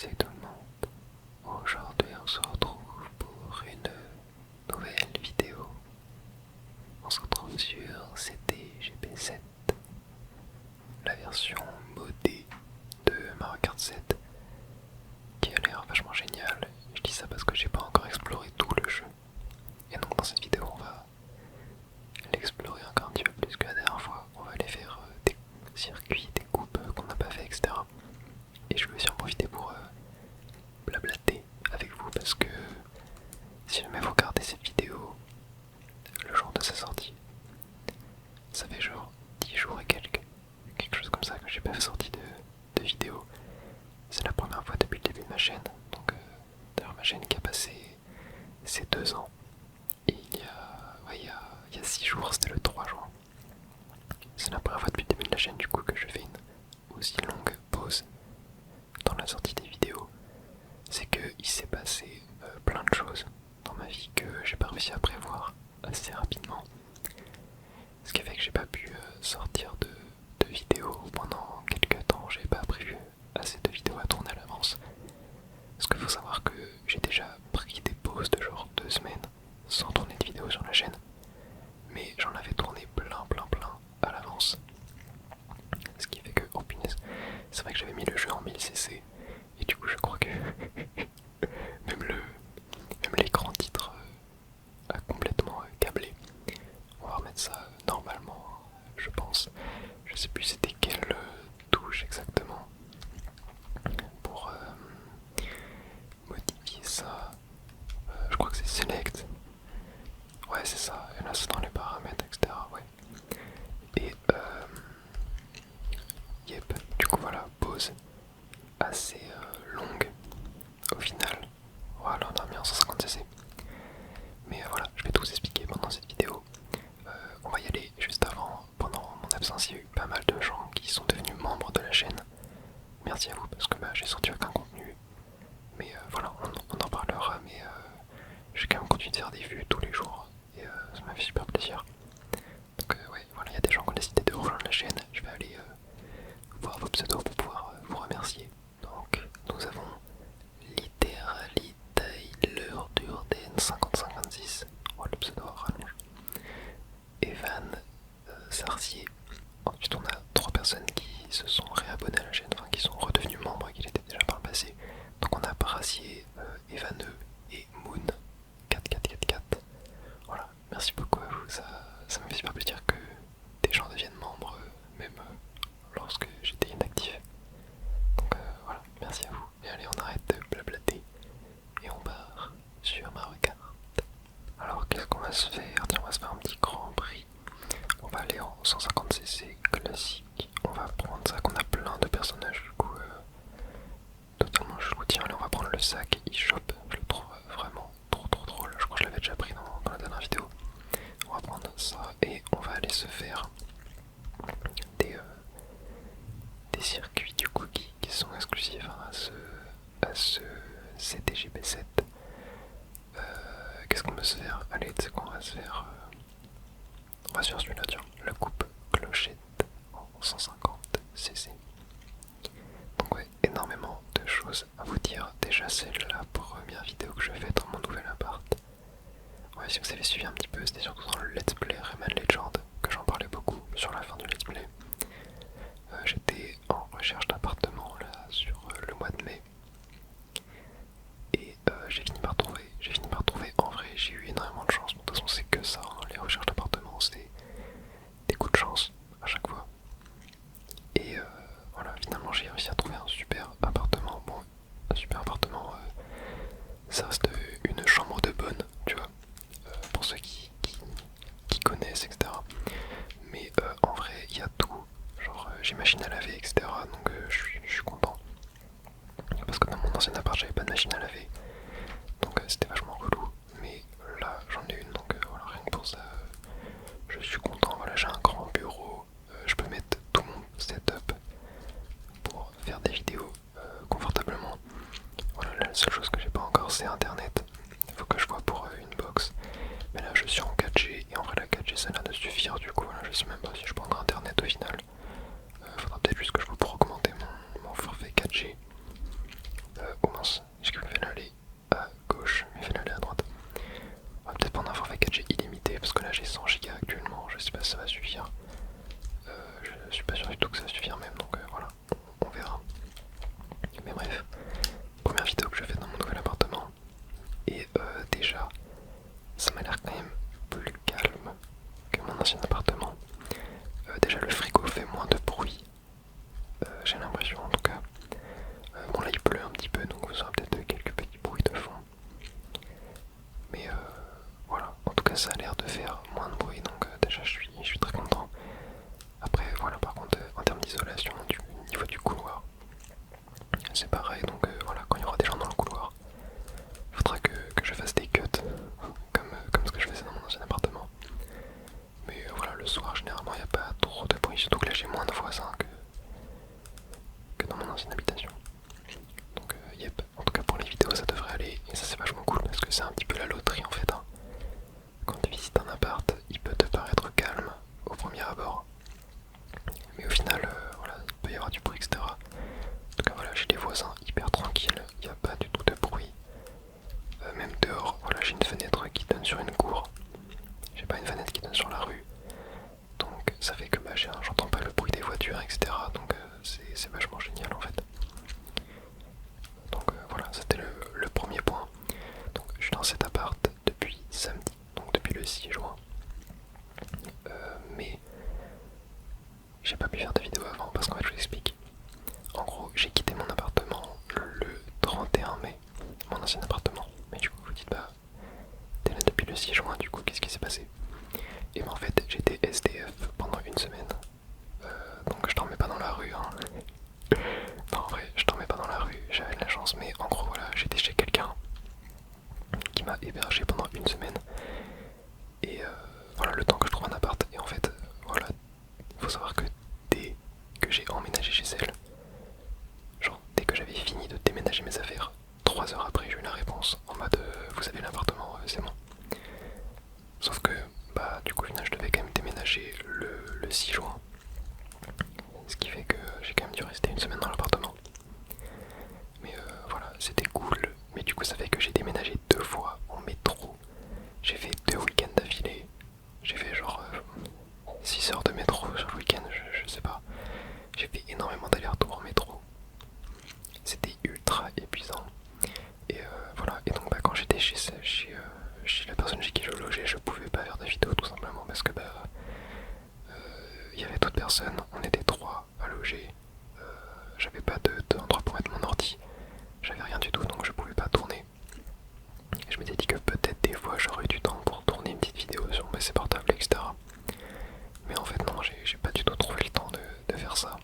C'est tout le monde. Aujourd'hui, on se retrouve pour une nouvelle vidéo. On se retrouve sur CTGP7, la version modée de Mario Kart 7, qui a l'air vachement géniale. Je dis ça parce que j'ai pas encore exploré tout le jeu. Et donc dans cette vidéo, on va l'explorer encore un petit peu plus que la dernière fois. On va aller faire des circuits, des coupes qu'on n'a pas fait, etc. Et je vais aussi en profiter pour blablater avec vous parce que si jamais vous regardez cette vidéo le jour de sa sortie, ça fait genre 10 jours et quelque chose comme ça que j'ai pas fait sortie de vidéo. C'est la première fois depuis le début de ma chaîne, donc d'ailleurs ma chaîne qui a passé ses 2 ans. Et il y a 6 jours, c'était le 3 juin. C'est la première fois depuis le début de la chaîne du coup que je fais une aussi longue pause dans la sortie des vidéos. C'est qu'il s'est passé plein de choses dans ma vie que j'ai pas réussi à prévoir assez rapidement. Ce qui fait que j'ai pas pu sortir de vidéos pendant quelques temps. J'ai pas prévu assez de vidéos à tourner à l'avance. Parce qu'il faut savoir que j'ai déjà pris des pauses de genre 2 semaines sans tourner de vidéos sur la chaîne. Mais j'en avais tourné plein à l'avance. Ce qui fait que, oh punaise, c'est vrai que j'avais mis le jeu en 1000cc. Et du coup je crois que même l'écran titre a complètement câblé. On va remettre ça normalement, je pense. Je sais plus c'était quelle touche exactement pour modifier ça. Je crois que c'est select. Ouais c'est ça, et là c'est dans les paramètres, etc. Ouais. Et yep, du coup voilà, pause assez longue au final. Voilà, on a mis en 150cc. Mais voilà, je vais tout vous expliquer pendant cette vidéo. On va y aller juste avant. Pendant mon absence, il y a eu pas mal de gens qui sont devenus membres de la chaîne. Merci à vous parce que j'ai sorti aucun contenu. Mais voilà, on en parlera. Mais j'ai quand même continué de faire des vues tous les jours. Et ça m'a fait super plaisir. Donc ouais, voilà, il y a des gens qui ont décidé de rejoindre la chaîne. Je vais aller voir vos pseudos pour pouvoir vous remercier. Donc nous avons Literally Tyler Durden 5056. Oh, le pseudo rallonge. Evan Sarcier. Ensuite on a 3 personnes qui se sont réabonnées à la chaîne, enfin qui sont redevenus membres et qui l'étaient déjà par le passé. Donc on a Paracier, Evaneux et Moon 4444. Voilà, merci beaucoup à vous, ça me fait super plaisir que des gens deviennent membres, même lorsque j'étais inactif. Donc voilà, merci à vous. Et allez, on arrête de blablater et on part sur Mario Kart. Alors qu'est-ce qu'on va se faire? Tiens, on va se faire un petit grand prix. On va aller en 150cc classique. On va prendre ça, qu'on a plein de personnages du coup totalement chelou. Tiens, allez, on va prendre le sac eShop. Je le trouve vraiment trop drôle. Je crois que je l'avais déjà pris dans la dernière vidéo. On va prendre ça et on va aller se faire des circuits du coup qui sont exclusifs à ce CTGP7. Qu'est-ce qu'on peut se faire? Allez, tu sais quoi, on va se faire celui-là, tiens, la coupe clochette en 150cc. Donc ouais, énormément de choses à vous dire. Déjà c'est la première vidéo que je fais dans mon nouvel appart. Ouais, si vous avez suivi un petit peu, c'était surtout dans le let's play Rayman Legend que j'en parlais beaucoup sur la fin du let's play. J'étais en recherche d'appartement là sur le mois de mai. Et j'ai fini par trouver. En vrai, j'ai eu énormément de chance. De toute façon, c'est que ça, hein, les recherches d'appartement, c'est des coups de chance à chaque fois. Et voilà, finalement, j'ai réussi à trouver un super appartement. Bon, un super appartement, ça reste une chambre de bonne, tu vois, pour ceux qui connaissent, etc. Mais en vrai, il y a tout. Genre, j'ai machine à laver, etc. Donc, je suis content. Parce que dans mon ancien appart, j'avais pas de machine à laver. Donc c'était vachement relou, mais là j'en ai une, donc voilà, rien que pour ça, je suis content. Voilà, j'ai un grand bureau, je peux mettre tout mon setup pour faire des vidéos confortablement. Voilà, la seule chose que j'ai pas encore, c'est internet. Il faut que je vois pour une box. Mais là je suis en 4G, et en vrai la 4G ça a l'air de suffire, du coup voilà, je sais même pas si je prendrai internet au final. Faudra peut-être juste que je vois pour augmenter mon forfait 4G. pareil, donc voilà, quand il y aura des gens dans le couloir, faudra que je fasse des cuts, comme ce que je faisais dans mon ancien appartement. Mais voilà, le soir, généralement, il n'y a pas trop de bruit, surtout que là j'ai moins de voisins que dans mon ancienne habitation. Donc yep, en tout cas pour les vidéos ça devrait aller, et ça c'est vachement cool parce que c'est un petit peu la loterie en fait. Hein. Quand tu visites un appart, il peut te paraître calme au premier abord, mais au final, voilà, il peut y avoir du bruit, etc. En tout cas voilà, j'ai des voisins hyper tranquilles, il n'y a pas du tout de bruit. Même dehors, voilà, j'ai une fenêtre qui donne sur une cour. J'ai pas une fenêtre qui donne sur la rue. Donc ça fait que bah, j'entends pas le bruit des voitures, etc. Donc c'est vachement génial en fait. Donc voilà, c'était le premier point. Donc je suis dans cet appart depuis samedi, donc depuis le 6 juin. Mais j'ai pas pu faire de vidéo avant parce qu'en fait je vous explique. En gros, j'ai quitté mon appartement le 31 mai, mon ancien appartement. Mais du coup vous dites bah t'es là depuis le 6 juin, du coup qu'est-ce qui s'est passé? Et ben en fait j'étais SDF pendant une semaine. Donc je dormais pas dans la rue hein. Non en vrai je dormais pas dans la rue, j'avais de la chance, mais en gros voilà, j'étais chez quelqu'un qui m'a hébergé pendant une semaine. Et voilà, le temps que je trouve un appart. Et en fait, voilà, il faut savoir que dès que j'ai emménagé chez elle, genre dès que j'avais fini de déménager mes affaires, 3 heures après j'ai eu la réponse en mode vous avez l'appartement, c'est bon. Sauf que bah du coup au final je devais quand même déménager le 6 juin. Ce qui fait que j'ai quand même dû rester une semaine dans l'appartement. Mais voilà, c'était cool. Mais du coup ça fait que j'ai déménagé 2 fois en métro. J'ai fait 2 week-ends d'affilée. J'ai fait genre 6 heures de métro sur le week-end, je sais pas. J'ai fait énormément d'allers-retours en métro. C'était ultra épuisant. Et voilà, et donc bah, quand j'étais chez la personne chez qui je logeais, je pouvais pas faire de vidéo tout simplement parce que bah il y avait d'autres personnes, on était 3 à loger. J'avais pas d'endroit pour mettre mon ordi. J'avais rien du tout donc je pouvais pas tourner. Et je m'étais dit que peut-être des fois j'aurais eu du temps pour tourner une petite vidéo sur mon PC portable, etc. Mais en fait non, j'ai pas du tout trouvé le temps de faire ça.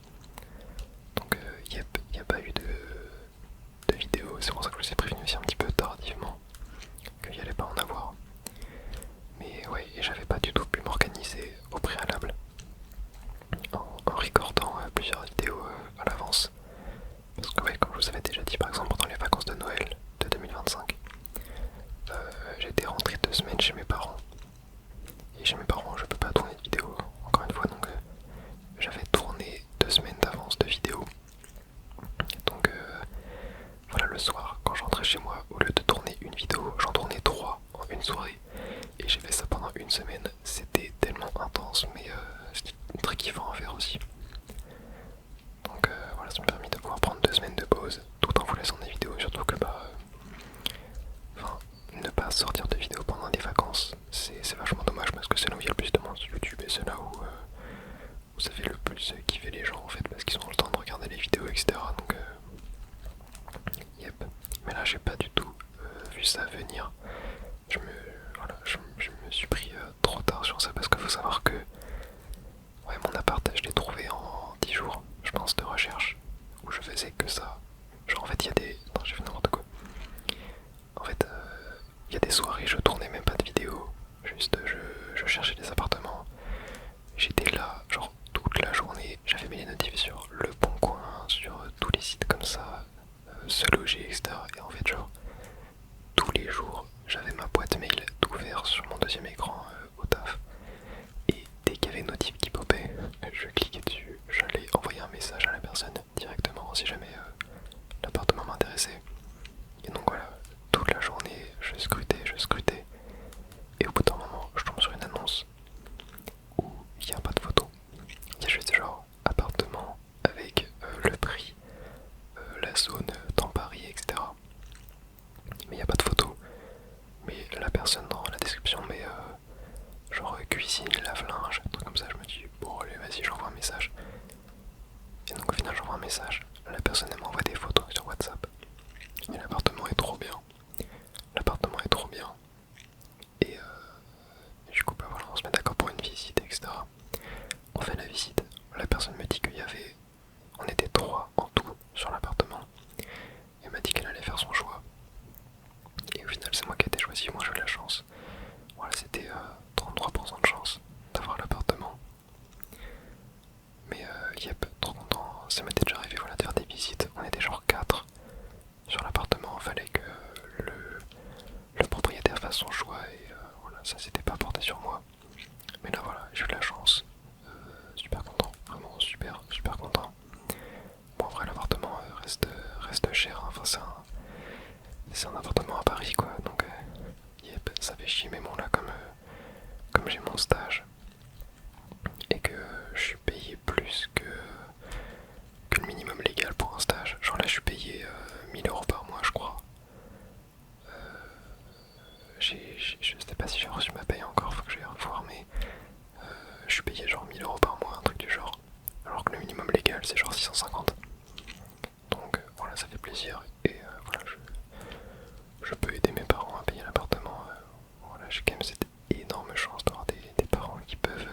Donc yep, il n'y a pas eu de vidéo. C'est pour ça que je vous ai prévenu aussi un petit peu tardivement qu'il n'y allait pas en avoir. Mais ouais, et j'avais pas du tout pu m'organiser au préalable en recordant plusieurs vidéos à l'avance. Parce que ouais, comme je vous avais déjà dit par exemple pendant les vacances de Noël de 2025, j'étais rentré 2 semaines chez mes parents. Et chez mes parents je peux pas tourner de vidéo encore une fois, donc j'avais tourné 2 semaines d'avance de vidéos. Donc voilà, le soir quand j'entrais chez moi, au lieu de tourner une vidéo, j'en tournais 3 en une soirée. Et j'ai fait ça pendant une semaine, c'était tellement intense, mais c'était très kiffant à faire aussi. Donc voilà, ça m'a permis de pouvoir prendre 2 semaines de pause tout en vous laissant des vidéos, surtout que bah enfin, ne pas sortir de vidéos pendant des vacances, c'est vachement dommage parce que c'est là où il y a le plus de monde sur YouTube et c'est là où ça fait le plus kiffer les gens en fait parce qu'ils ont le temps de regarder les vidéos, etc. Donc yep. Mais là j'ai pas du tout vu ça venir. Je me suis pris trop tard sur ça parce qu'il faut savoir que ouais, mon appart je l'ai trouvé en 10 jours je pense de recherche où je faisais que ça. Genre en fait il y a des... Non, j'ai fait n'importe quoi. En fait il y a des soirées je tournais même pas de vidéos. Juste je cherchais des appartements. J'étais là genre toute la journée. J'avais mis les notifs sur Le Bon Coin, sur tous les sites comme ça, Se Loger, etc. Et en fait genre tous les jours j'avais ma boîte mail ouverte sur mon deuxième écran au taf. Et dès qu'il y avait une notif qui popait, je cliquais dessus, j'allais envoyer un message à la personne directement si jamais l'appartement m'intéressait. Et donc voilà, toute la journée je scrutais. Et au bout d'un moment, je tombe sur une annonce où il n'y a pas de photo. Il y a juste genre appartement avec le prix, la zone dans Paris, etc. Mais il n'y a pas de photo. Mais la personne dans la description met genre cuisine, lave-linge, un truc comme ça. Je me dis bon allez vas-y, j'envoie un message. Et donc au final j'envoie un message. La personne elle m'envoie des photos sur WhatsApp. Et l'appartement est trop bien. L'appartement est trop bien. Et du coup bah voilà, on se met d'accord pour une visite, etc. On fait la visite. La personne me dit qu'il y avait... On était 3 en tout sur l'appartement. reste cher, hein. Enfin c'est un appartement à Paris quoi, donc yep, ça fait chier. Mais bon là comme j'ai mon stage et que je suis payé plus que le minimum légal pour un stage, genre là je suis payé 1000 € par mois je crois. Je sais pas si j'ai reçu ma paye encore, faut que je vais revoir, mais je suis payé genre 1000 € par mois, un truc du genre, alors que le minimum légal c'est genre 650. Donc voilà, ça fait plaisir et voilà, je peux aider mes parents à payer l'appartement. Voilà, j'ai quand même cette énorme chance d'avoir des parents qui peuvent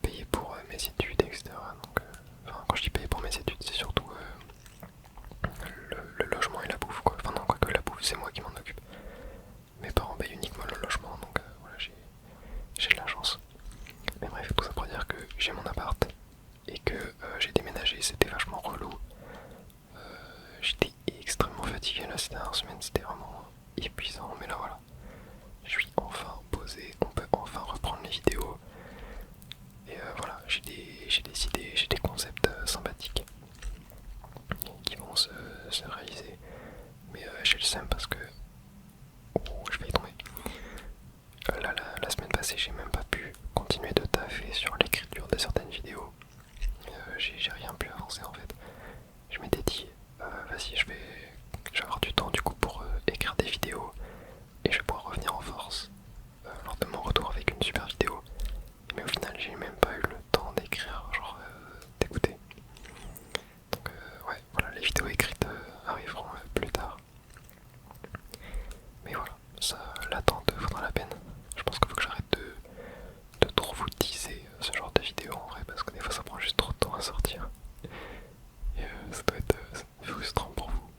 payer pour mes études, etc. Donc, enfin, quand je dis payer pour mes études, c'est surtout le logement et la bouffe, quoi. Enfin non, quoi que la bouffe, c'est moi qui m'en occupe. Mes parents payent uniquement le logement, donc voilà, j'ai de la chance. Mais bref, tout ça pour dire que j'ai mon appart et que j'ai déménagé, c'était vachement relou. J'étais extrêmement fatigué là ces dernières semaines, c'était vraiment épuisant, mais là voilà, je suis enfin posé, on peut enfin reprendre les vidéos. Et voilà, j'ai des idées, j'ai des concepts sympathiques qui vont se réaliser. Mais j'ai le seum parce que oh, je vais y tomber. Là, la semaine passée, j'ai même pas pu continuer de taffer sur l'écriture de certaines vidéos. J'ai rien pu avancer en fait. Je m'étais dit, vas-y, je vais avoir du temps du coup pour écrire des vidéos et je vais pouvoir revenir en force lors de mon retour avec une super vidéo. Mais au final, j'ai même pas eu le temps d'écrire, genre d'écouter. Donc ouais, voilà, les vidéos écrites arriveront plus tard. Mais voilà, ça, l'attente vaudra la peine. Je pense qu'il faut que j'arrête de trop vous teaser ce genre de vidéos en vrai, parce que des fois ça prend juste trop de temps à sortir. Et ça doit être frustrant pour vous.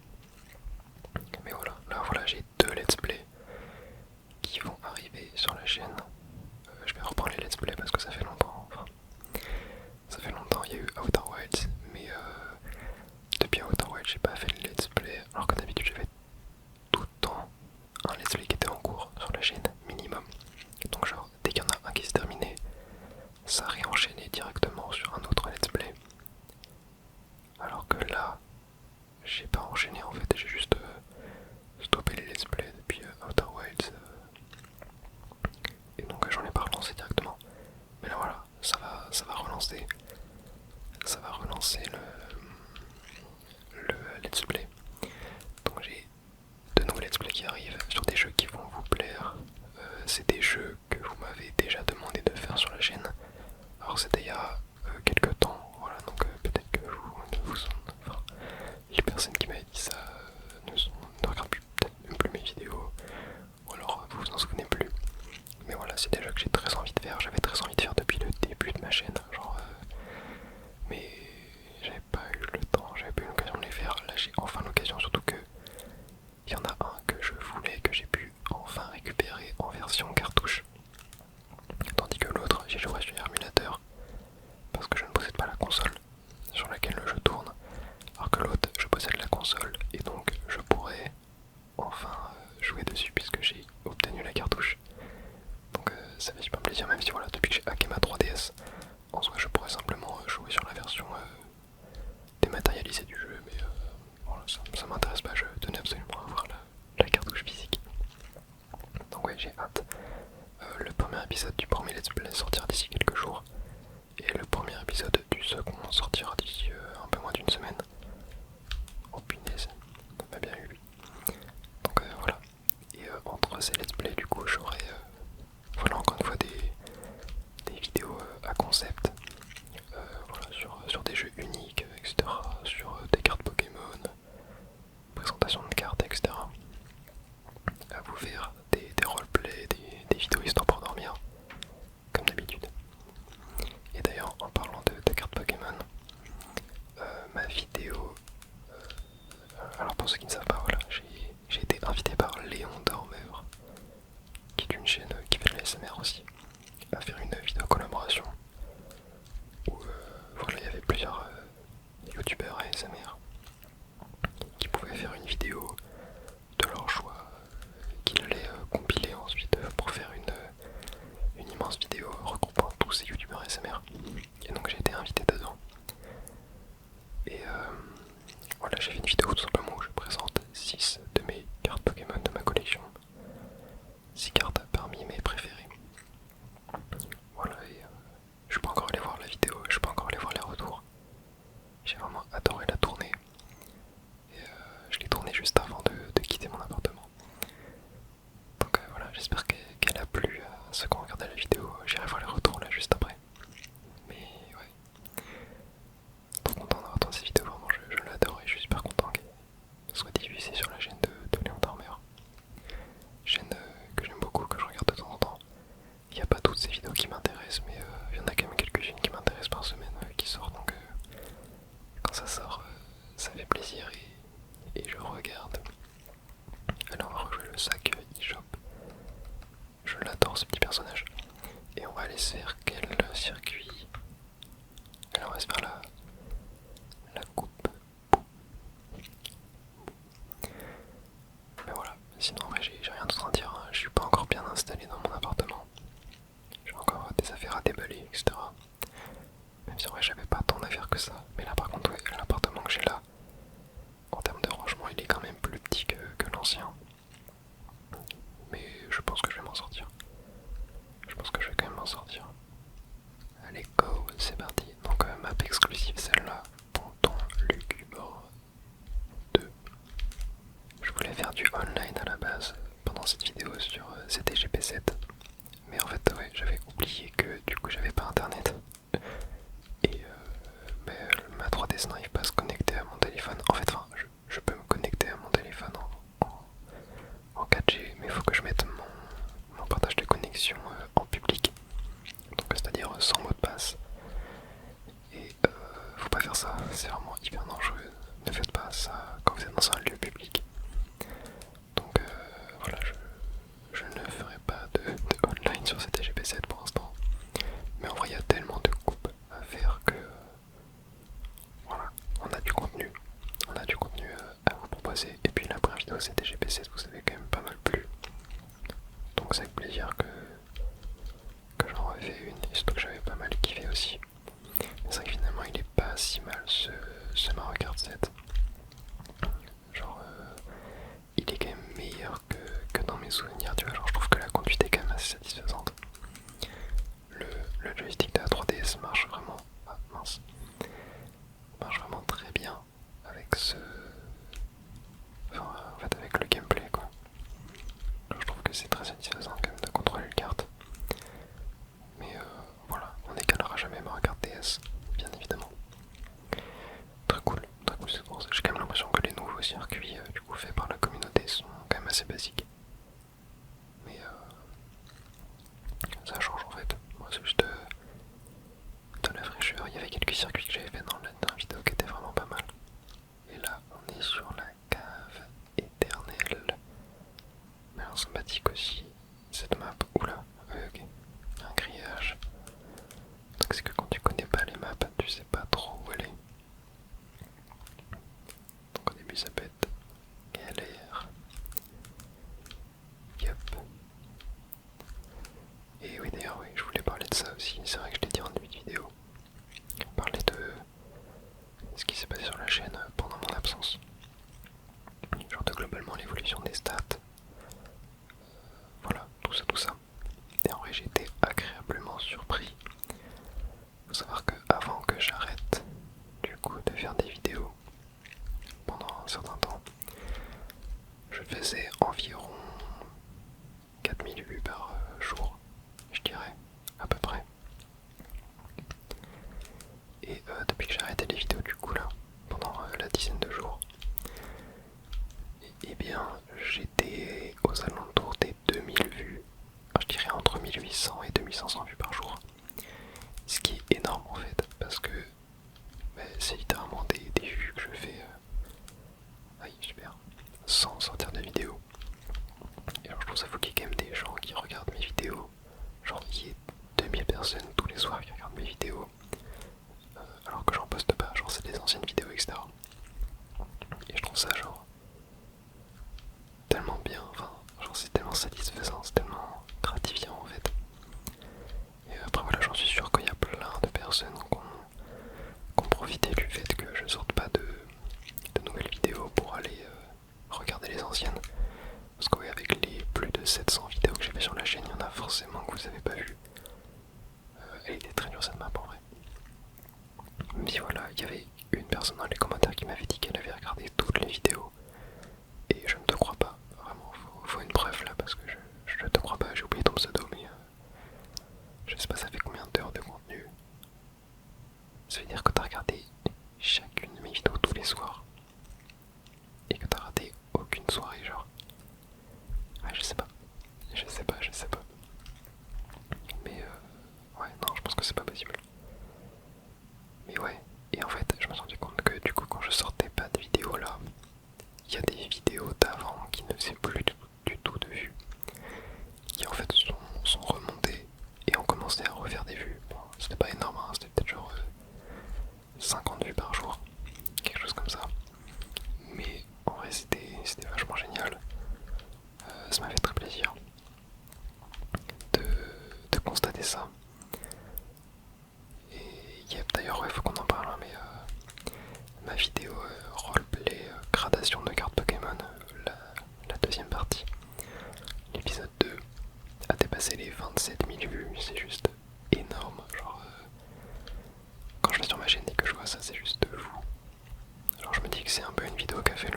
Mais voilà, là voilà, j'ai 2 let's play qui vont arriver sur la chaîne. Je vais reprendre les let's play parce que ça fait longtemps. Enfin, ça fait longtemps, il y a eu Outer Wilds, mais depuis Outer Wilds j'ai pas fait le let's play, alors que d'habitude j'avais tout le temps un let's play qui était en cours sur la chaîne, minimum. Donc genre, dès qu'il y en a un qui se terminait, ça réenchaînait directement sur un autre let's play. Alors que là, j'ai pas enchaîné en fait, j'ai juste stoppé les let's play depuis Outer Wilds. Et donc j'en ai pas relancé directement. Mais là voilà, ça va relancer. Ça va relancer le let's play. Donc j'ai de nouveaux let's play qui arrivent sur des jeux qui vont vous plaire. C'est des jeux que vous m'avez déjà demandé de faire sur la chaîne. Alors c'était il y a quelques temps, voilà, donc peut-être que enfin, les personnes qui m'avaient dit ça ne regardent plus, peut-être même plus mes vidéos, ou alors vous vous en souvenez plus. Mais voilà, c'est des jeux que j'ai très envie de faire, j'avais très envie de faire depuis le début de ma chaîne, genre, mais j'avais pas eu le temps, j'avais pas eu l'occasion de les faire. Là j'ai enfin l'occasion, surtout que il y en a un que je voulais, que j'ai pu enfin récupérer en version cartouche. Tandis que l'autre, j'ai joué sur émulateur parce que je ne possède pas la console sur laquelle le jeu tourne. Alors que l'autre, je possède la console et donc je pourrais enfin jouer dessus puisque j'ai obtenu la cartouche. Donc ça fait super plaisir, même si voilà, depuis que j'ai hacké ma 3DS, en soi je pourrais simplement jouer sur la version dématérialisée du jeu, mais voilà, ça m'intéresse pas, je tenais absolument à avoir la cartouche physique. Donc ouais, j'ai hâte. Le premier épisode du premier let's play sortira d'ici quelques jours. Et le premier épisode du second sortira d'ici un peu moins d'une semaine. Oh punaise, ça m'a bien eu. Donc voilà. Et entre ces let's play du coup j'aurai voilà encore une fois des vidéos à concept. Voilà, sur des jeux uniques, etc. Sur des cartes Pokémon, présentation de cartes, etc. À vous faire des roleplays, des vidéos histoire pour dormir, comme d'habitude. Et d'ailleurs, en parlant de cartes Pokémon, ma vidéo. Alors, pour ceux qui ne savent pas, voilà, j'ai été invité par Léon Dormeur, qui est une chaîne qui fait de l'ASMR aussi, à faire une vidéo collaboration où voilà, il y avait plusieurs youtubeurs ASMR qui pouvaient faire une vidéo de leur choix, qu'il allait compiler ensuite pour faire une immense vidéo regroupant tous ces youtubeurs ASMR. Et donc j'ai été invité dedans. Et voilà, j'ai fait une vidéo vidéo tout simplement où je présente 6 de mes cartes Pokémon de ma collection. 6 cartes parmi mes préférées. Voilà, et je suis pas encore allé voir la vidéo, je suis pas encore allé voir les retours. J'ai vraiment adoré la tournée. Et je l'ai tournée juste avant de quitter mon appartement. Donc voilà, j'espère qu'elle a plu à ceux qui ont regardé la vidéo. J'irai voir les retours là juste après. Mais ouais, trop content d'avoir tourné cette vidéo, vraiment je l'adore et je suis super content qu'elle soit diffusée sur la chaîne de Léon Dormer. Chaîne que j'aime beaucoup, que je regarde de temps en temps. Il n'y a pas toutes ces vidéos qui m'intéressent, mais il y en a quand même quelques-unes qui m'intéressent par semaine qui sortent, donc quand ça sort, ça fait plaisir et je regarde. Alors on va rejouer le sac eShop. Je l'adore ce petit personnage. Et on va aller se faire quel circuit? Alors on va se faire la coupe. Mais voilà, sinon en vrai j'ai rien d'autre à dire, hein. Je suis pas encore bien installé dans mon appartement. J'ai encore des affaires à déballer, etc. Même si en vrai j'avais pas tant d'affaires que ça. Mais là par contre ouais, l'appartement que j'ai là, en termes de rangement il est quand même plus petit que l'ancien. Mais je pense que je vais m'en sortir. Je pense que je vais quand même m'en sortir. Allez go, c'est parti. Donc map exclusive celle-là, Ponton Lugubre 2. Je voulais faire du online à la base pendant cette vidéo sur CTGP7. Mais en fait ouais, j'avais oublié que du coup j'avais pas internet. Et ma 3DS n'arrive pas à se connecter à mon téléphone. En fait, enfin, je peux me connecter à mon téléphone en 4G, mais il faut que je mette mon partage de connexion en public. Donc c'est-à-dire sans mot de passe. Et faut pas faire ça, c'est vraiment hyper dangereux. Ne faites pas ça quand vous êtes dans un lieu public. Donc voilà, je ne ferai pas de online sur cette GP7 pour l'instant. Mais en vrai, il y a tellement de coupes à faire que voilà, on a du contenu. On a du contenu à vous proposer. Et puis la première vidéo c'était GP7, vous avez quand même pas mal plu. Donc c'est avec plaisir que j'en refais une. Et surtout que j'avais pas mal kiffé aussi. C'est vrai que finalement il est pas si mal ce Mario Kart 7. Genre il est quand même meilleur que dans mes souvenirs, tu vois. Genre je trouve que la conduite est quand même assez satisfaisante. Le joystick de la 3DS marche vraiment. Ah mince. Marche vraiment très bien avec enfin, en fait avec le gameplay quoi. Je trouve que c'est très satisfaisant quand même de contrôler le kart. Mais voilà, on n'égalera jamais Mario Kart DS, bien évidemment. Très cool cette course. J'ai quand même l'impression que les nouveaux circuits du coup faits par la communauté sont quand même assez basiques. Mais ça change en fait. Moi c'est juste de la fraîcheur. Il y avait quelques circuits que j'avais fait dans la dernière vidéo qui étaient vraiment pas mal. Et là on est sur la cave éternelle. Mais alors sympathique aussi cette map. Oula, ok. Un grillage. Donc c'est que quand tu connais pas les maps, tu sais pas trop où aller. Donc au début ça peut être galère. Yep. Et oui d'ailleurs oui, je voulais parler de ça aussi. C'est vrai que je l'ai dit en début de vidéo. Parler de ce qui s'est passé sur la chaîne pendant mon absence. Genre de globalement l'évolution des stats. Voilà, tout ça. Et en vrai j'ai été agréablement surpris. Faut savoir que avant que j'arrête du coup de faire des vidéos pendant un certain temps, je faisais environ 4000 vues par jour, je dirais, à peu près. Et depuis que j'ai arrêté les vidéos du coup là, pendant la dizaine de jours, et bien j'étais aux alentours des 2000 vues, enfin, je dirais entre 1800 et 2500 vues par jour. Ce qui est énorme en fait, parce que c'est littéralement des vues que je fais super, sans sortir de vidéo. Et alors je trouve ça fou qu'il y ait quand même des gens qui regardent mes vidéos. Genre il y ait 2000 personnes tous les soirs qui regardent mes vidéos alors que j'en poste pas, genre c'est des anciennes vidéos etc. Et je trouve ça genre tellement bien, enfin genre c'est tellement satisfaisant, c'est tellement gratifiant en fait. vous avez pas vu. Elle était très dure cette map en vrai. Mais voilà, il y avait une personne dans les commentaires qui m'avait dit qu'elle avait regardé toutes les vidéos. Et je ne te crois pas, vraiment, faut une preuve là parce que je ne te crois pas, j'ai oublié ton pseudo mais je sais pas ça fait combien d'heures de contenu. Ça veut dire que t'as regardé chacune de mes vidéos tous les soirs. Et que t'as raté aucune soirée genre. Ouais je sais pas. Mais ouais non je pense que c'est pas possible. Mais ouais, et en fait je me suis rendu compte que du coup quand je sortais pas de vidéos là, il y a des vidéos d'avant qui ne faisaient plus du tout de vues. Qui en fait sont remontées et ont commencé à refaire des vues. Bon, c'était pas énorme, hein, c'était peut-être genre 50 vues par jour, quelque chose comme ça. Mais en vrai c'était vachement génial. Ça m'a fait très plaisir de constater ça. Et d'ailleurs, ouais, faut qu'on en parle, hein, mais ma vidéo roleplay gradation de cartes Pokémon, la deuxième partie, l'épisode 2, a dépassé les 27 000 vues, c'est juste énorme. Genre, quand je vais sur ma chaîne et que je vois ça, c'est juste fou. Alors je me dis que c'est un peu une vidéo qui a fait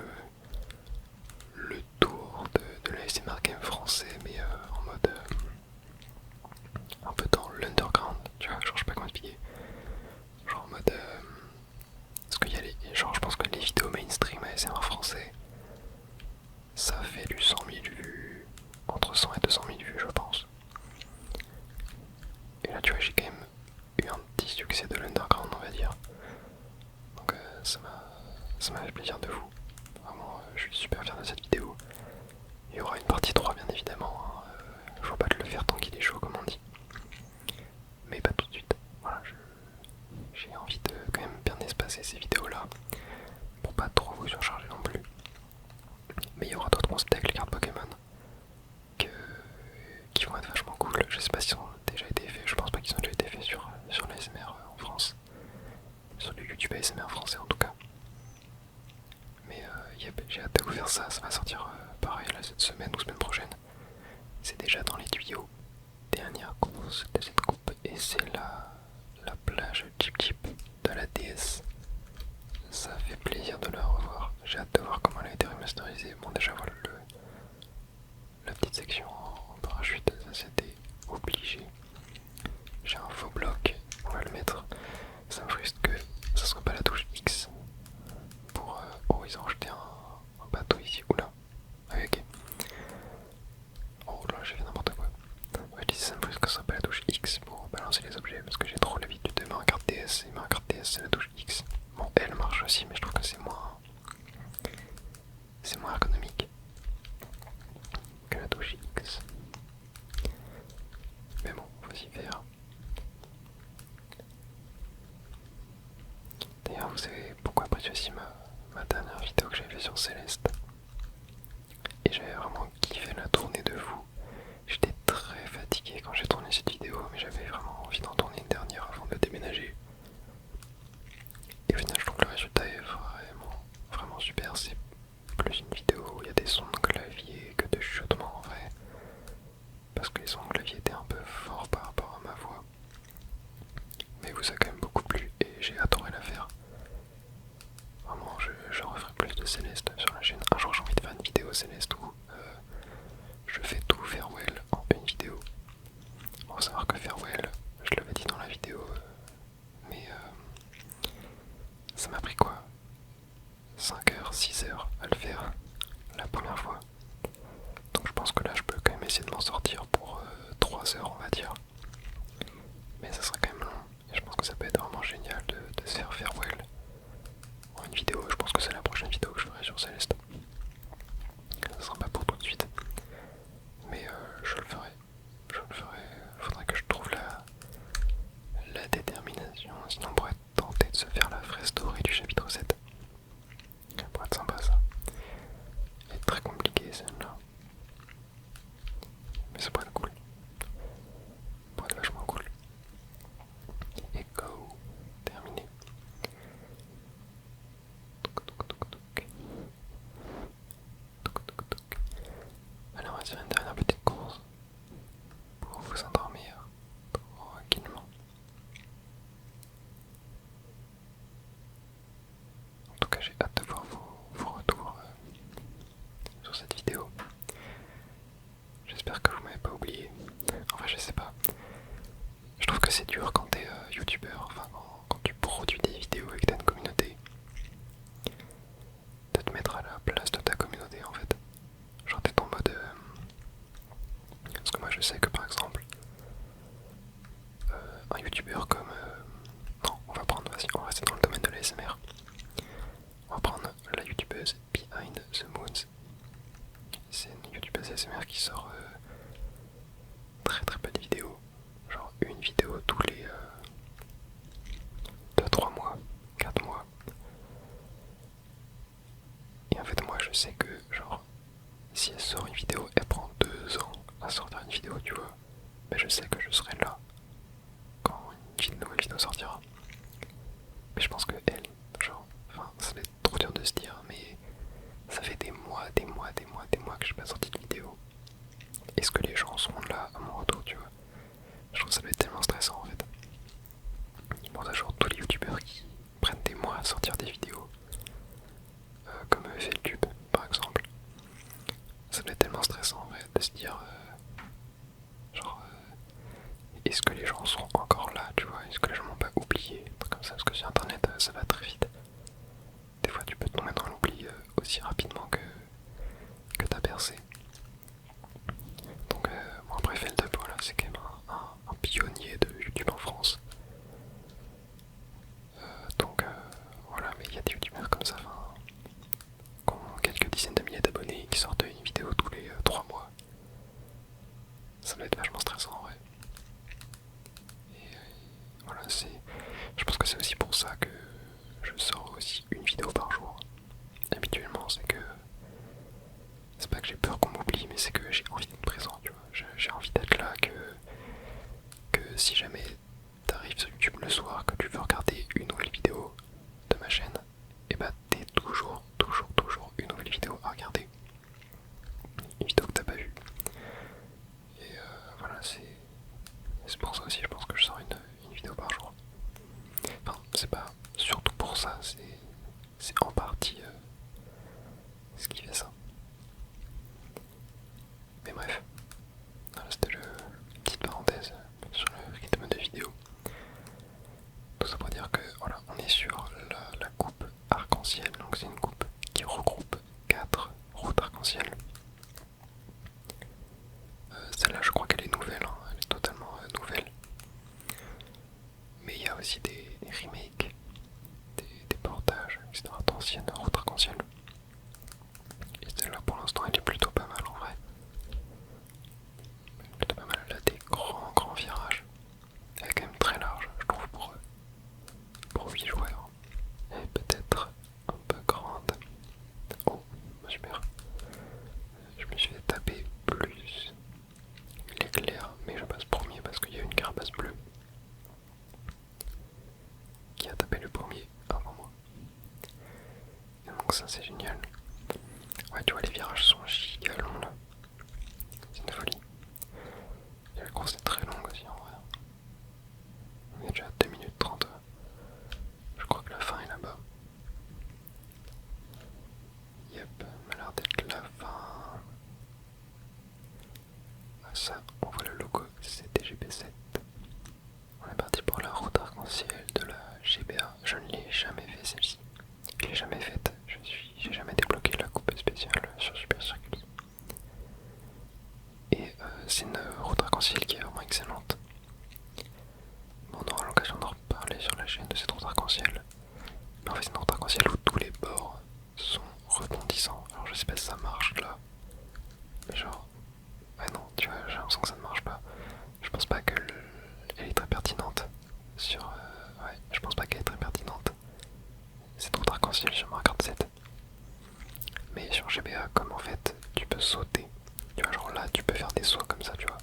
le tour de l'ASMR game français, mais en mode un peu dans l'underground, tu vois, genre je sais pas comment expliquer. Genre en mode parce qu'il y a genre je pense que les vidéos mainstream ASMR français ça fait du 100 000 vues, entre 100 et 200 000 vues je pense. Et là tu vois j'ai quand même eu un petit succès de l'underground on va dire. Donc ça m'a fait plaisir de vous. Vraiment je suis super fier de cette vidéo. Il y aura une partie 3 bien évidemment, hein. Je vois pas de le faire tant qu'il est chaud comme on dit. Mais pas tout de suite. Voilà, j'ai envie de quand même bien espacer ces vidéos là pour pas trop vous surcharger non plus. Mais il y aura d'autres concepts avec les cartes Pokémon qui vont être vachement cool. Je sais pas s'ils ont déjà été faits, je pense pas qu'ils ont déjà été faits sur l'ASMR en France. Sur le YouTube ASMR français en tout cas. Mais j'ai hâte de vous faire ça, ça va sortir pareil là cette semaine ou semaine prochaine. C'est déjà dans les tuyaux. Dernière course de cette coupe et c'est la plage Chip Chip de la DS. Ça fait plaisir de la revoir. J'ai hâte de voir comment elle a été remasterisée. Bon déjà voilà la petite section en parachute, ça c'était obligé. J'ai un faux bloc, on va le mettre. Ça me frustre que ça soit pas la touche X pour... oh ils ont rajouté un bateau ici, oula. Ah, ok. Oh là j'ai fait n'importe quoi. Ouais je disais ça me frustre que ce soit pas la touche X pour balancer les objets parce que j'ai trop l'habitude de mettre un carte DS et ma carte DS c'est la touche X. Bon elle marche aussi mais je trouve que c'est moins ergonomique que la touche X. Mais bon, faut s'y faire. D'ailleurs, vous savez pourquoi apprécier aussi ma dernière vidéo que j'avais fait sur Céleste. Et j'avais vraiment kiffé la tournée de vous. J'étais très fatigué quand j'ai tourné cette vidéo, mais j'avais vraiment envie d'en tourner une dernière avant de déménager. Et au final, je trouve que le résultat est vraiment super. C'est plus une vidéo où il y a des sons de clavier que de chuchotements en vrai. Parce que les sons de clavier étaient un peu forts par rapport à ma voix. Mais vous a quand même beaucoup plu et j'ai adoré la faire. Vraiment, je referai plus de Céleste sur la chaîne. Un jour, j'ai envie de faire une vidéo Céleste où je fais tout Farewell en une vidéo. Bon, faut savoir que Farewell, je l'avais dit dans la vidéo, mais ça m'a pris quoi 5 heures, 6 heures à le faire la première fois. Donc je pense que là, je peux quand même essayer de m'en sortir pour 3 heures, on va dire. Mais ça sera quand même long. Et je pense que ça peut être vraiment génial de se faire Farewell en une vidéo. Je pense que c'est la prochaine vidéo que je ferai sur Céleste. Ça sera pas pour tout de suite. Mais je le ferai. Faudrait que je trouve la détermination. Sinon on pourrait tenter de se faire la fraise dorée du chapitre 7. Ça pourrait être sympa ça. Elle est très compliquée celle-là. Mais ça pourrait être cool. Ça pourrait être vachement cool. Et go. Terminé. sais que genre si elle sort une vidéo, elle prend 2 ans à sortir une vidéo, tu vois. Mais je sais que je serai là quand une nouvelle vidéo sortira. Mais je pense que elle, genre, enfin, ça va être trop dur de se dire, mais ça fait des mois, des mois, des mois, des mois que j'ai pas sorti de vidéo. Est-ce que les gens seront là à mon retour, tu vois? Je trouve que ça doit être tellement stressant en fait. Bon, t'as genre tous les youtubeurs qui prennent des mois à sortir des vidéos, comme FLTube par exemple. Ça doit être tellement stressant en fait de se dire, genre, est-ce que les gens seront encore là, tu vois? Est-ce que les gens m'ont pas oublié? Un truc comme ça, parce que sur internet ça va très vite. Des fois tu peux tomber dans l'oubli aussi rapidement que t'as percé. Donc bon après FLTube, voilà, c'est quand même un pionnier de YouTube en France. Donc voilà, mais il y a des youtubeurs comme ça, enfin, qui ont quelques dizaines de milliers d'abonnés et qui sortent une vidéo tous les 3 mois. Ça doit être vachement stressant en vrai. Et voilà, je pense que c'est aussi pour ça que je sors aussi une vidéo par jour. Habituellement, c'est pas que j'ai peur qu'on m'oublie, mais c'est que j'ai envie d'être présent, tu vois. J'ai envie d'être là, que si jamais t'arrives sur YouTube le soir, que tu veux regarder une nouvelle vidéo de ma chaîne, et bah t'es toujours une nouvelle vidéo à regarder. Une vidéo que t'as pas vue. Et voilà, c'est pour ça aussi, je pense que je sors une vidéo par jour. Enfin, c'est pas surtout pour ça, c'est en partie ce qui fait ça. Mais bref, voilà, c'était une petite parenthèse sur le rythme de vidéo. Tout ça pour dire que voilà, on est sur la coupe arc-en-ciel, donc c'est une coupe qui regroupe 4 routes arc-en-ciel. Celle-là, je crois qu'elle est nouvelle, hein, elle est totalement nouvelle. Mais il y a aussi des remakes, des portages, etc. d'anciennes routes arc-en-ciel. Et celle-là, pour l'instant, elle est plutôt pas mal en vrai. Elle est plutôt pas mal, elle a des grands virages. Elle est quand même très large, je trouve, pour 8 joueurs. Elle est peut-être un peu grande. Oh, super. Je me suis fait taper plus l'éclair, mais je passe premier parce qu'il y a une carapace bleue qui a tapé le premier avant moi. Et donc ça c'est génial. Ouais, tu vois, les virages sont giga longs là. C'est une folie. Et la course est très longue aussi en vrai. On est déjà à 2 minutes 30. Je crois que la fin est là-bas. Yep, m'a l'air d'être la fin. Ah, ça, on voit le logo, c'était GP7. On est parti pour la route arc-en-ciel de la GBA. Je ne l'ai jamais fait celle-ci. Je l'ai jamais faite. J'ai jamais débloqué la coupe spéciale sur Super Circuit. Et c'est une route arc-en-ciel qui est vraiment excellente. Bon, on aura l'occasion d'en reparler sur la chaîne de cette route arc-en-ciel. Mais en fait, c'est une route arc-en-ciel où tous les bords sont rebondissants. Alors je sais pas si ça marche là. Mais genre... Ouais non, tu vois, j'ai l'impression que ça ne marche pas. Je pense pas qu'elle est très pertinente. Ouais, je pense pas qu'elle est très pertinente. Cette route arc-en-ciel sur Mario Kart 7. Mais sur GBA, comme en fait, tu peux sauter. Tu vois, genre là, tu peux faire des sauts comme ça, tu vois.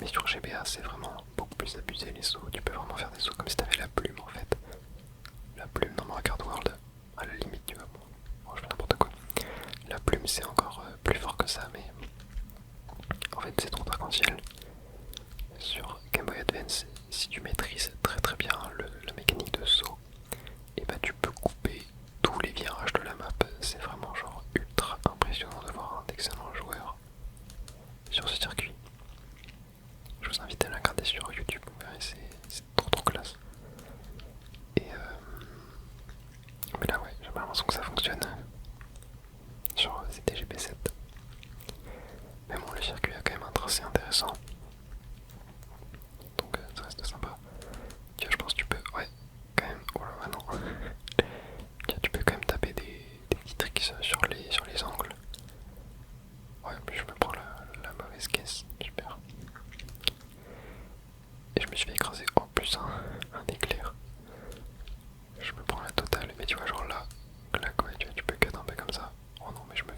Mais sur GBA, c'est vraiment beaucoup plus abusé les sauts. Tu peux vraiment faire des sauts comme si t'avais la plume en fait. La plume dans Mario Kart World, à la limite, tu vois. Bon, je fais n'importe quoi. La plume, c'est encore plus fort que ça, mais en fait, c'est trop arc-en-ciel. Sur Game Boy Advance, si tu maîtrises très bien la mécanique de saut, et bah tu peux couper tous les virages de la map. C'est vraiment genre ultra impressionnant d'avoir un excellent joueur sur ce circuit. Je vous invite à la regarder sur YouTube, vous verrez, c'est trop classe. Et mais là ouais, j'ai l'impression que ça fonctionne sur CTGP7. Mais bon, le circuit a quand même un tracé intéressant. Donc ça reste sympa. Tiens, je pense que tu peux... Ouais, quand même... Oh là là, non. Tiens, tu peux quand même taper des petits tricks sur les angles. Ouais, mais je me prends la mauvaise caisse. Super. Et je me suis fait écraser en plus un éclair. Je me prends la totale. Mais tu vois, genre là, ouais, tu peux cut un peu comme ça. Oh non, mais je me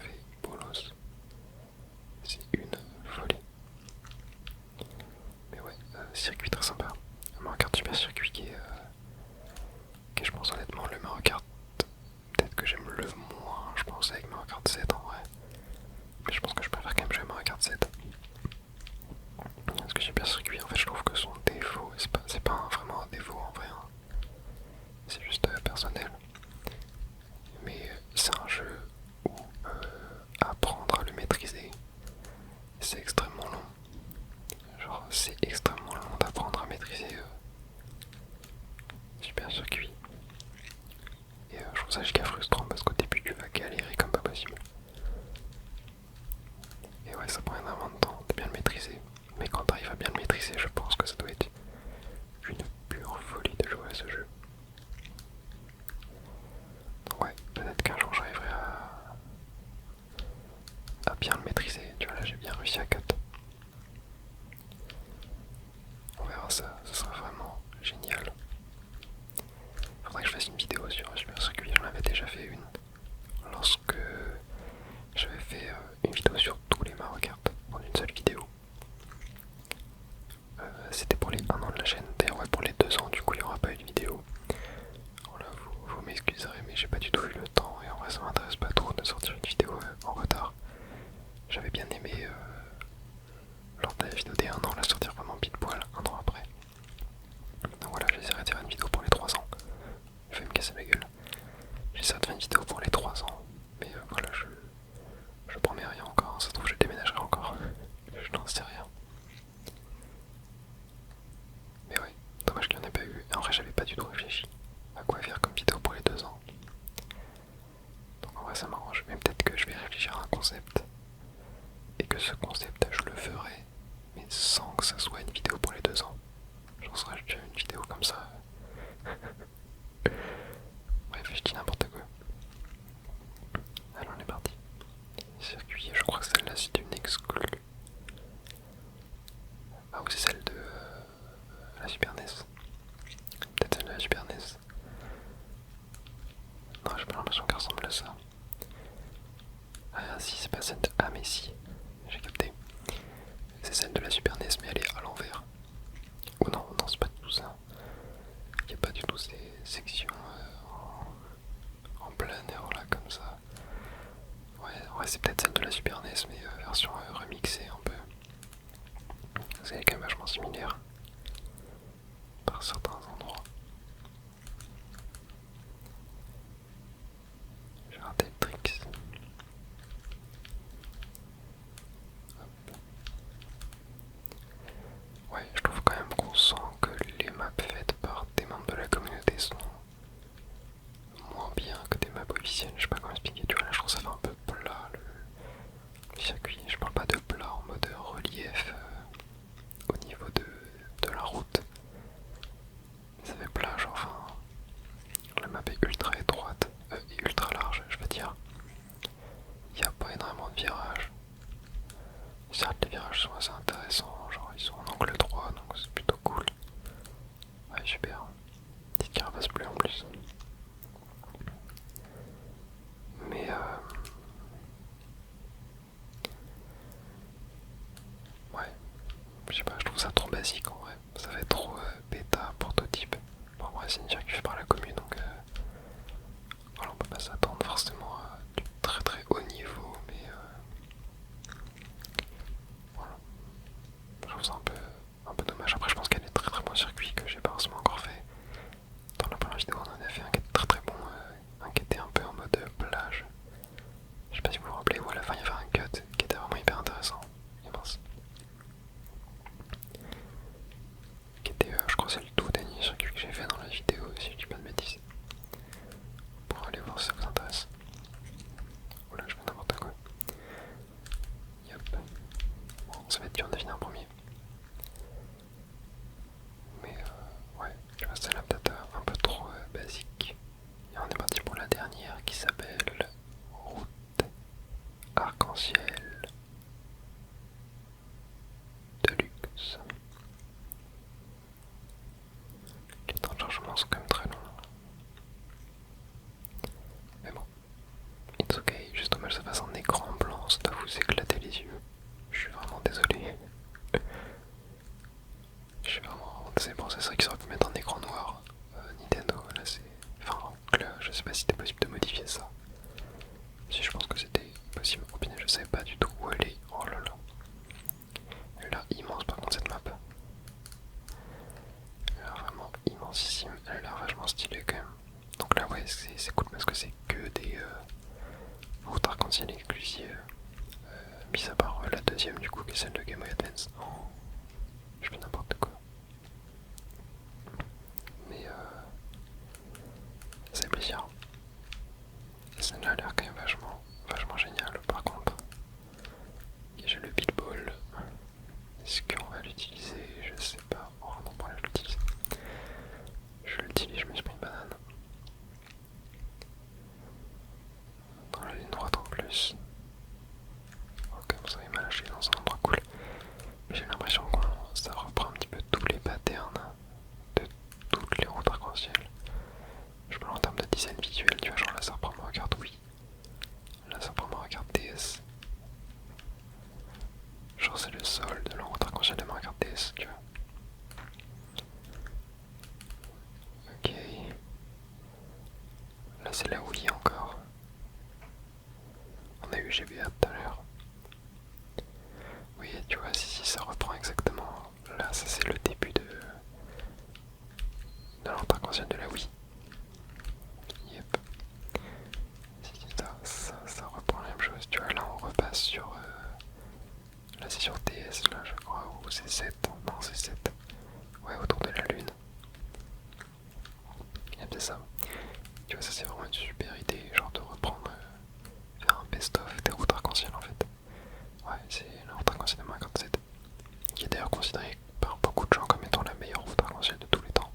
Mais je pense que je préfère quand même jouer Mario Kart 7. Parce que Super Circuit, en fait, je trouve que son défaut, c'est pas vraiment un défaut en vrai, hein. C'est juste personnel. Mais c'est un jeu où apprendre à le maîtriser, c'est extrêmement long. Genre, c'est extrêmement long d'apprendre à maîtriser Super Circuit. Et je trouve ça giga frustrant parce qu'au début, tu vas galérer comme pas possible. Et ouais, ça prend énormément de temps de bien le maîtriser. Mais quand t'arrives à bien le maîtriser, je pense que ça doit être une pure folie de jouer à ce jeu. Donc ouais, peut-être qu'un jour j'arriverai à bien le maîtriser. Tu vois, là j'ai bien réussi à cut. On verra ça, ce sera vraiment génial. Faudrait que je fasse une vidéo sur Super Circuit, j'en avais déjà fait une. Lorsque j'avais fait une vidéo sur tous les Mario Kart en une seule vidéo. C'était pour les 1 an de la chaîne, d'ailleurs ouais, pour les 2 ans du coup il n'y aura pas eu de vidéo. Voilà, vous m'excuserez mais j'ai pas du tout eu le temps et en vrai ça m'intéresse pas trop de sortir une vidéo en retard. J'avais bien aimé lors de la vidéo des 1 an la sortir vraiment pile poil 1 an après. Donc voilà, j'essaierai de faire une vidéo pour les 3 ans. Je vais me casser la gueule. J'essaierai de faire une vidéo pour les 3 ans. Mais voilà, je promets rien encore, ça se trouve je déménagerai encore. Je n'en sais rien. Mais ouais, dommage qu'il n'y en ait pas eu. Et en vrai j'avais pas du tout réfléchi à quoi faire comme vidéo pour les 2 ans. Donc en vrai ça m'arrange. Mais peut-être que je vais réfléchir à un concept. Et que ce concept je le ferai. Mais sans que ça soit une vidéo pour les 2 ans. J'en serais déjà une vidéo comme ça. Bref, je dis n'importe quoi. Alors on est parti. Circuit, je crois que celle-là c'est une exclue. Ah oui, c'est celle de la Super NES. Peut-être celle de la Super NES. Non, j'ai pas l'impression qu'elle ressemble à ça. Ah si, c'est pas celle de... Ah mais si, j'ai capté. C'est celle de la Super NES mais elle est à l'envers. Oh non, non c'est pas du tout ça. Il n'y a pas du tout ces sections en plein air là comme ça. Ouais c'est peut-être celle de la Super NES mais version remixée un peu. C'est quand même vachement similaire par certains endroits. J'ai raté le tricks. Ouais, je trouve quand même qu'on sent que les maps faites par des membres de la communauté sont moins bien que des maps officielles. Je sais pas comment expliquer, tu vois, là je trouve ça fait un peu plat le circuit. Je parle pas de plat en mode relief au niveau de la route. Mais ça fait plat, genre, enfin, la map est ultra étroite et ultra large, je veux dire. Il n'y a pas énormément de virages. Certes, les virages sont assez intéressants, genre ils sont en angle droit, donc c'est plutôt cool. Ouais, super. Petite carapace bleue en plus. Mais ouais, je sais pas, je trouve ça trop basique en vrai. Ça fait trop bêta, prototype. Bon, en vrai, c'est une circuit fait par la commune, donc voilà, on peut pas s'attendre forcément à du très très haut niveau, mais voilà. Je trouve ça un peu dommage. Après, je pense qu'il y a des très très bons circuits que j'ai pas forcément encore fait. Dans la première vidéo, on en a fait un qui était très très bon, un qui était un peu en mode plage. Je sais pas si vous vous rappelez, où à la fin il y avait un cut qui était vraiment hyper intéressant. Et mince. Qui était, je crois, c'est le tout dernier circuit que j'ai fait dans la vidéo, si je dis pas de bêtises. Pour aller voir si ça vous intéresse. Oula, je fais n'importe quoi. Yep. Bon, ça va être dur de deviner en premier. Mais ouais, tu vois, celle-là peut-être un peu trop basique. Et on est parti pour la dernière qui s'appelle Route Arc-en-Ciel de luxe. Les temps de chargement sont quand même très longs. Mais bon, it's ok, juste dommage que ça fasse un écran blanc, ça doit vous éclater les yeux. Je suis vraiment désolé. Je suis vraiment... C'est bon, c'est vrai qu'ils auraient pu mettre un écran noir. Nintendo, là c'est... Enfin, là, je sais pas si c'était possible de modifier ça. Si je pense que c'était possible, au final je savais pas du mis à part la deuxième du coup qui est celle de Game Boy Advance. Oh, je fais n'importe quoi. Mais c'est plaisir. Celle-là a l'air quand même vachement géniale par contre. Et j'ai le Beat Ball. Est-ce qu'on va l'utiliser? Je sais pas. Oh non, pas là, je l'utilise. Je l'utilise, je me suis pris une banane. Dans la ligne droite en plus. Oh, comme ça il m'a lâché dans un endroit cool. Mais j'ai l'impression que ça reprend un petit peu tous les patterns de toutes les routes arc-en-ciel. Je parle en termes de design visuel, tu vois, genre là ça reprend Mario Kart Wii. Là ça reprend Mario Kart DS. Genre c'est le sol de la route arc-en-ciel de Mario Kart DS, tu vois. Ok. Là c'est la Wii encore. On a eu GBA tout à l'heure. Oui, tu vois, si ça reprend exactement. Là, ça c'est le début de l'arc-en-ciel de la Wii. Yep. Ça reprend la même chose. Tu vois, là on repasse sur. Là c'est sur DS, là je crois, ou c'est 7. Non, c'est 7. Ouais, autour de la lune. Yep, c'est ça. Tu vois, ça c'est vraiment une super idée, genre de reprendre. Faire un best-of des routes arc-en-ciel en fait. Ouais, c'est la route arc-en-ciel de Mario Kart 7. Qui est d'ailleurs considérée par beaucoup de gens comme étant la meilleure route arc-en-ciel de tous les temps.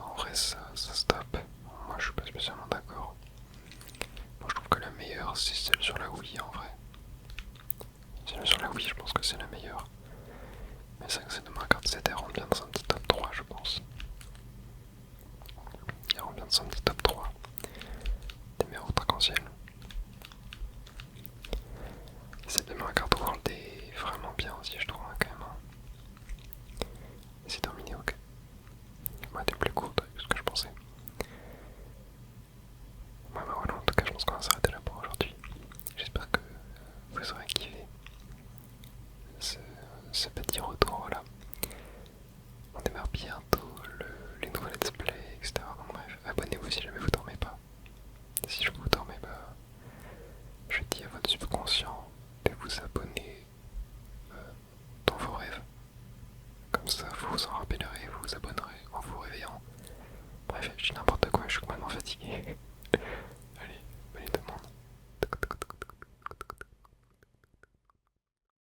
En vrai, ça stoppe. Moi, je suis pas spécialement d'accord. Moi, je trouve que la meilleure, c'est celle sur la Wii en vrai. Celle sur la Wii, je pense que c'est la meilleure. Mais c'est vrai que c'est de Mario Kart 7, elle rentre bien dans un petit top 3, je pense. Elle rentre bien dans un petit top 3 des meilleures routes arc-en-ciel. Celle de Mario Kart World est vraiment bien aussi, je trouve.